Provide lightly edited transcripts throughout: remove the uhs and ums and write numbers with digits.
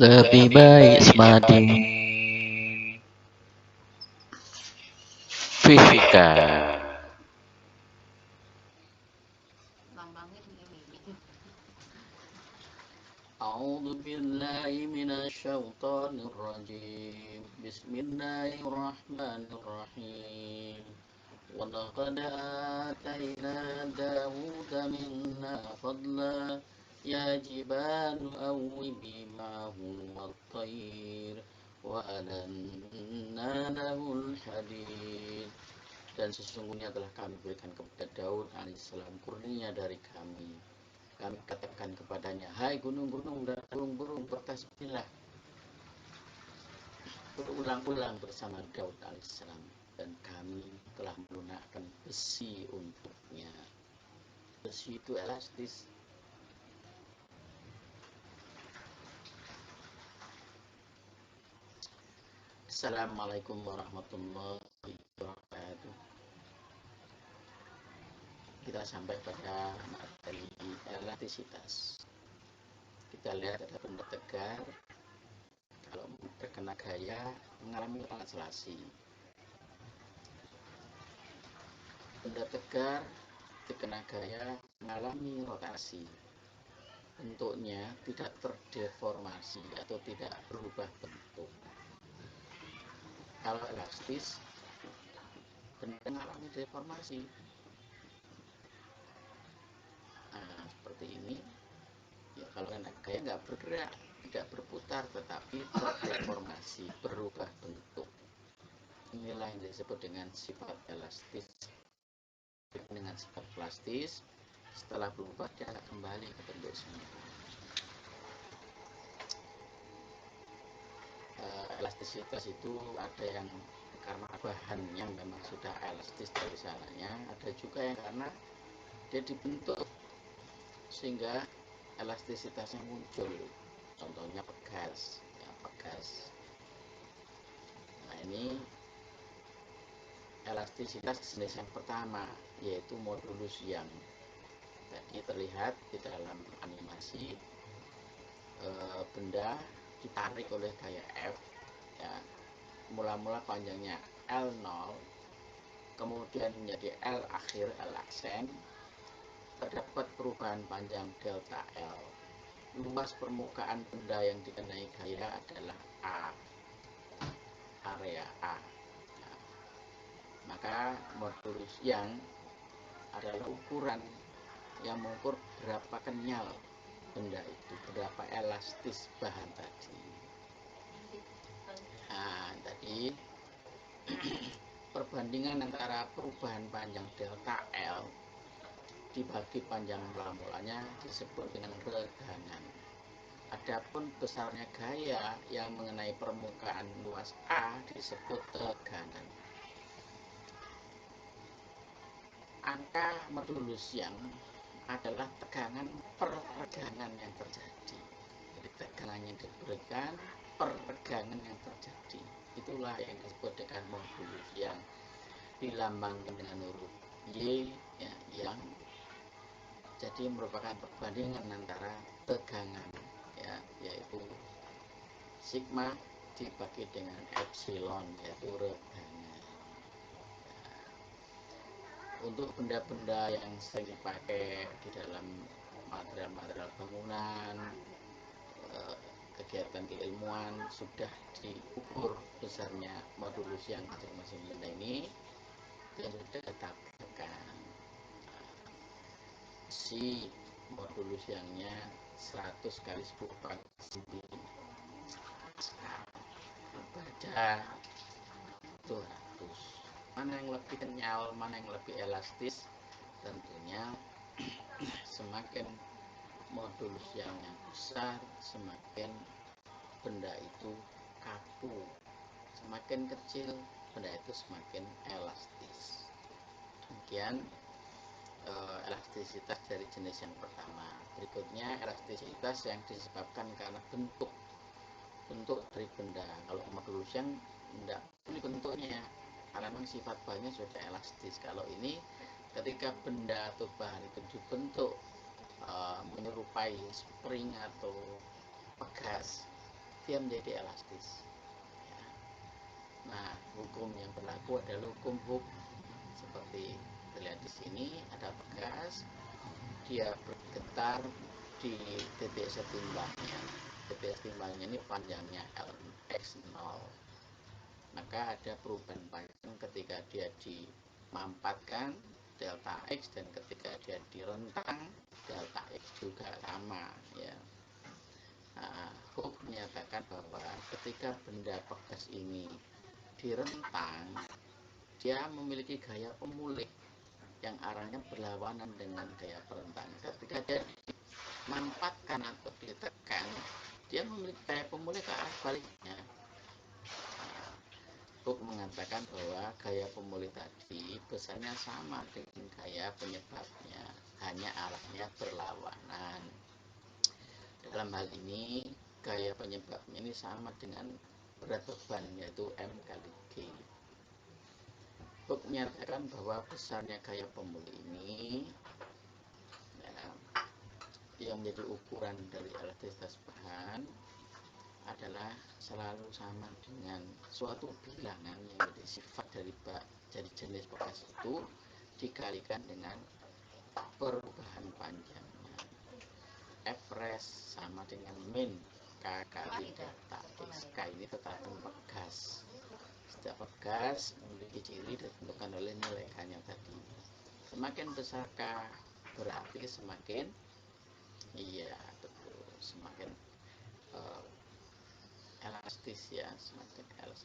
Lebih baik Smadi Fisika. A'udzu billahi minasyaitonir rajim. Bismillahirrahmanirrahim. Wa laqad atayna Dawuda minna fadla ya jibalu awwibi ma'ahu wat-tayr wa alanna lahul hadid. Dan sesungguhnya telah kami berikan kepada Daud alaihissalam kurnia dari kami. Kami katakan kepadanya, hai gunung-gunung dan burung-burung, bertasbihlah. Berulang-ulang bersama Daud alaihissalam. Dan kami telah melunakkan besi untuknya. Besi itu elastis. Assalamualaikum warahmatullahi wabarakatuh. Kita sampai pada materi elastisitas. Kita lihat ada benda tegar, kalau terkena gaya mengalami translasi. Benda tegar terkena gaya mengalami rotasi. Bentuknya tidak terdeformasi atau tidak berubah bentuk. Kalau elastis, benda mengalami deformasi. Nah, seperti ini. Ya, kalau kena gaya nggak bergerak, tidak berputar, tetapi terdeformasi, berubah bentuk. Inilah yang disebut dengan sifat elastis. Dengan sifat plastis, setelah berubah dia akan kembali ke bentuk semula. Elastisitas itu ada yang karena bahannya memang sudah elastis dari sananya, ada juga yang karena dia dibentuk sehingga elastisitasnya muncul. Contohnya pegas, ya, pegas. Nah, ini elastisitas jenis yang pertama, yaitu modulus yang tadi terlihat di dalam animasi, benda ditarik oleh gaya F, ya, mula-mula panjangnya L0, kemudian menjadi L akhir, L aksen, terdapat perubahan panjang delta L. Luas permukaan benda yang dikenai gaya adalah A, area A. Nah, maka modulus yang adalah ukuran yang mengukur berapa kenyal benda itu, berapa elastis bahan tadi. Nah, tadi perbandingan antara perubahan panjang delta L dibagi panjang mula-mulanya disebut dengan regangan. Adapun besarnya gaya yang mengenai permukaan luas A disebut tegangan. Angka modulus yang adalah tegangan per regangan yang terjadi. Jadi tegangan yang diberikan per regangan yang terjadi. Itulah yang disebut dengan modulus yang dilambangkan dengan huruf Y, ya, yang jadi merupakan perbandingan antara tegangan, ya, yaitu sigma dibagi dengan epsilon, yaitu regangan. Untuk benda-benda yang sering dipakai di dalam material-material bangunan, kegiatan keilmuan, sudah diukur besarnya modulus yang masing-masing benda ini dan sudah ditetapkan. Si modulus yangnya 100 kali 10 cm, baja 200. Mana yang lebih kenyal, mana yang lebih elastis? Tentunya semakin modulus yang besar, semakin benda itu kaku. Semakin kecil, benda itu semakin elastis. Demikian elastisitas dari jenis yang pertama. Berikutnya elastisitas yang disebabkan karena bentuk dari benda. Kalau modulus yang tidak pilih bentuknya, karena memang sifat bahannya sudah elastis. Kalau ini ketika benda atau bahan itu dibentuk menyerupai spring atau pegas, dia menjadi elastis. Ya. Nah, hukum yang berlaku adalah hukum Hooke. Seperti terlihat di sini, ada pegas, dia bergetar di titik setimbangnya. Titik setimbangnya ini panjangnya X0. Maka ada perubahan panjang ketika dia dimampatkan delta X, dan ketika dia direntang delta X juga sama ya. Nah, Hooke menyatakan bahwa ketika benda pegas ini direntang, dia memiliki gaya pemulih yang arahnya berlawanan dengan gaya perentang. Ketika dia dimampatkan atau ditekan, dia memiliki gaya pemulih ke arah baliknya. Hooke mengatakan bahwa gaya pemulih tadi besarnya sama dengan gaya penyebabnya, hanya arahnya berlawanan. Dalam hal ini, gaya penyebabnya ini sama dengan berat beban, yaitu M kali G. Hooke menyatakan bahwa besarnya gaya pemulih ini ya, yang menjadi ukuran dari elastisitas bahan adalah selalu sama dengan suatu bilangan yang menjadi sifat dari jenis bekas itu dikalikan dengan perubahan panjangnya. F rest sama dengan min K kali delta X. K ini tetapan pegas. Setiap pegas memiliki ciri ditentukan oleh nilai K-nya tadi. Semakin besar K berarti semakin betul, semakin elastis ya,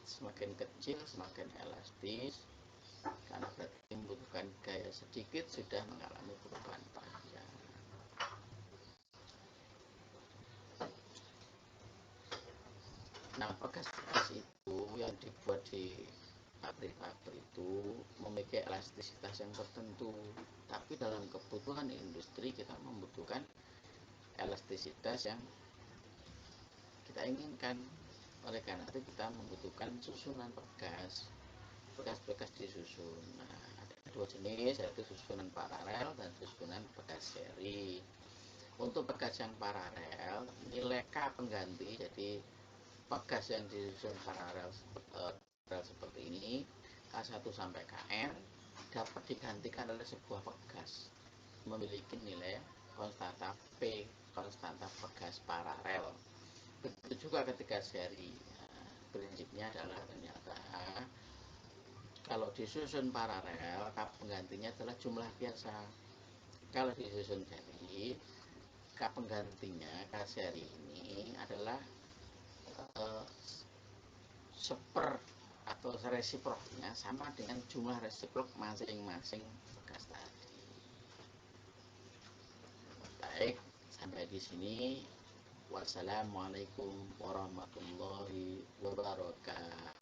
semakin kecil semakin elastis, karena berarti membutuhkan gaya sedikit sudah mengalami perubahan panjang. Nah, bekas-bekas itu yang dibuat di pabrik-pabrik itu memiliki elastisitas yang tertentu, tapi dalam kebutuhan industri kita membutuhkan elastisitas yang kita inginkan. Oleh karena itu kita membutuhkan susunan bekas disusun. Nah, ada dua jenis, yaitu susunan paralel dan susunan bekas seri. Untuk bekas yang paralel, nilai K pengganti, jadi bekas yang disusun paralel seperti ini, K1 sampai Kn, dapat digantikan oleh sebuah bekas memiliki nilai konstanta P, konstanta bekas paralel. Begitu juga ketika seri. Nah, prinsipnya adalah ternyata kalau disusun paralel, K penggantinya adalah jumlah biasa. Kalau disusun seri, K penggantinya, K seri ini adalah seper atau resiproknya sama dengan jumlah resiprok masing-masing bekas tadi. Baik, sampai di sini. Wassalamualaikum warahmatullahi wabarakatuh.